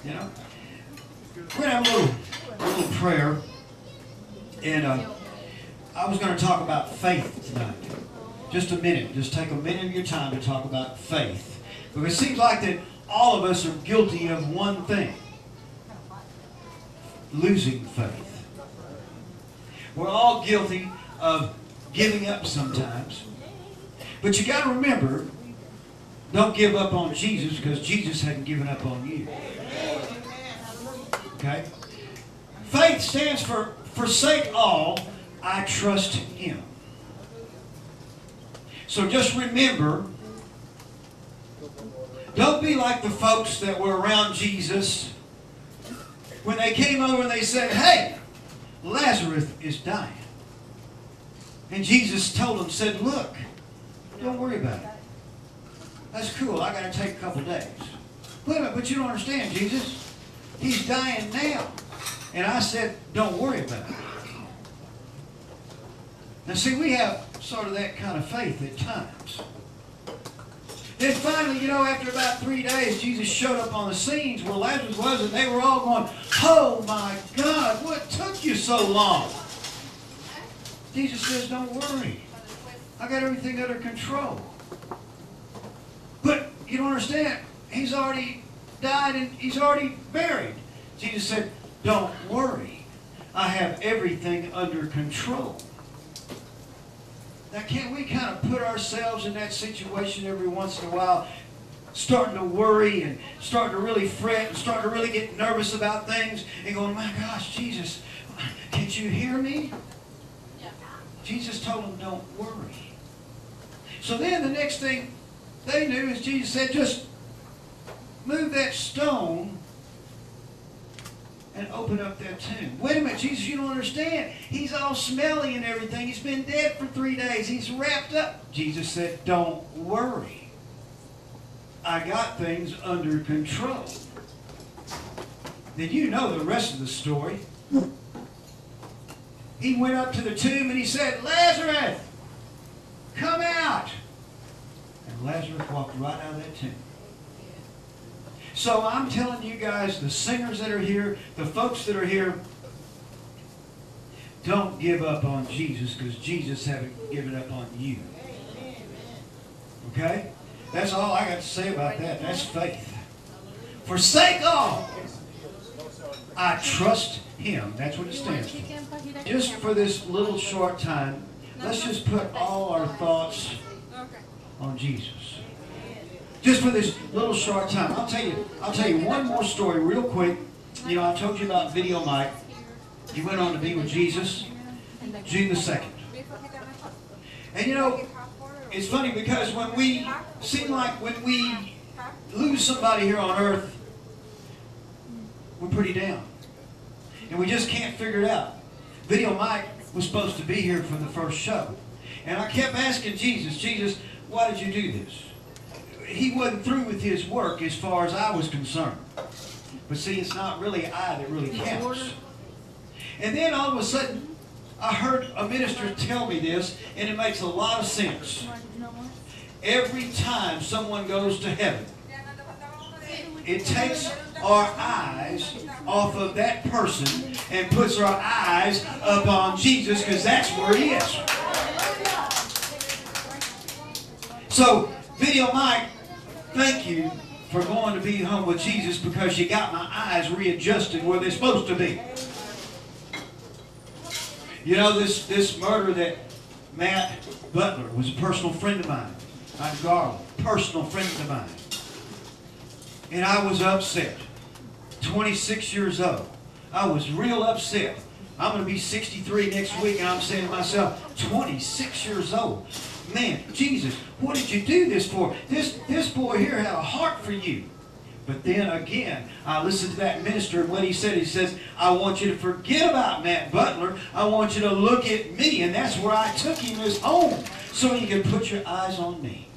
You know? We're going to have a little prayer. And I was going to talk about faith tonight. Just a minute. Just take a minute of your time to talk about faith. Because it seems like that all of us are guilty of one thing. Losing faith. We're all guilty of giving up sometimes. But you got to remember, don't give up on Jesus because Jesus hadn't given up on you. Okay? Faith stands for forsake all, I trust Him. So just remember, don't be like the folks that were around Jesus when they came over and they said, hey, Lazarus is dying. And Jesus told them, said, look, don't worry about it. That's cool. I got to take a couple days. Wait a minute, but you don't understand, Jesus. He's dying now. And I said, don't worry about it. Now see, we have sort of that kind of faith at times. Then finally, you know, after about 3 days, Jesus showed up on the scenes where Lazarus was, and they were all going, oh my God, what took you so long? Jesus says, don't worry. I got everything under control. But you don't understand. He's already died and he's already buried. Jesus said, don't worry. I have everything under control. Now, can't we kind of put ourselves in that situation every once in a while, starting to worry and starting to really fret and starting to really get nervous about things and going, my gosh, Jesus, can't you hear me? Yeah. Jesus told them, don't worry. So then the next thing they knew is Jesus said, just move that stone and open up that tomb. Wait a minute, Jesus, you don't understand. He's all smelly and everything. He's been dead for 3 days. He's wrapped up. Jesus said, don't worry. I got things under control. Then you know the rest of the story. He went up to the tomb and he said, Lazarus, come out. And Lazarus walked right out of that tomb. So I'm telling you guys, the singers that are here, the folks that are here, don't give up on Jesus because Jesus hasn't given up on you. Okay? That's all I got to say about that. That's faith. Forsake all. I trust Him. That's what it stands for. Just for this little short time, let's just put all our thoughts on Jesus. Just for this little short time. I'll tell you one more story real quick. You know, I told you about Video Mike. He went on to be with Jesus June the 2nd. And you know, it's funny because when we lose somebody here on earth, we're pretty down. And we just can't figure it out. Video Mike was supposed to be here for the first show. And I kept asking Jesus, why did you do this? He wasn't through with his work as far as I was concerned. But see, it's not really I that really counts. And then all of a sudden, I heard a minister tell me this, and it makes a lot of sense. Every time someone goes to heaven, it takes our eyes off of that person and puts our eyes up on Jesus because that's where He is. So, Video Mike, thank you for going to be home with Jesus because you got my eyes readjusted where they're supposed to be. You know, this murder that Matt Butler was a personal friend of mine. I'm Garland, personal friend of mine. And I was upset. 26 years old. I was real upset. I'm going to be 63 next week, and I'm saying to myself, 26 years old. Man, Jesus, what did you do this for? This boy here had a heart for you. But then again, I listened to that minister, and what he says, I want you to forget about Matt Butler. I want you to look at me. And that's where I took him as home, so you can put your eyes on me.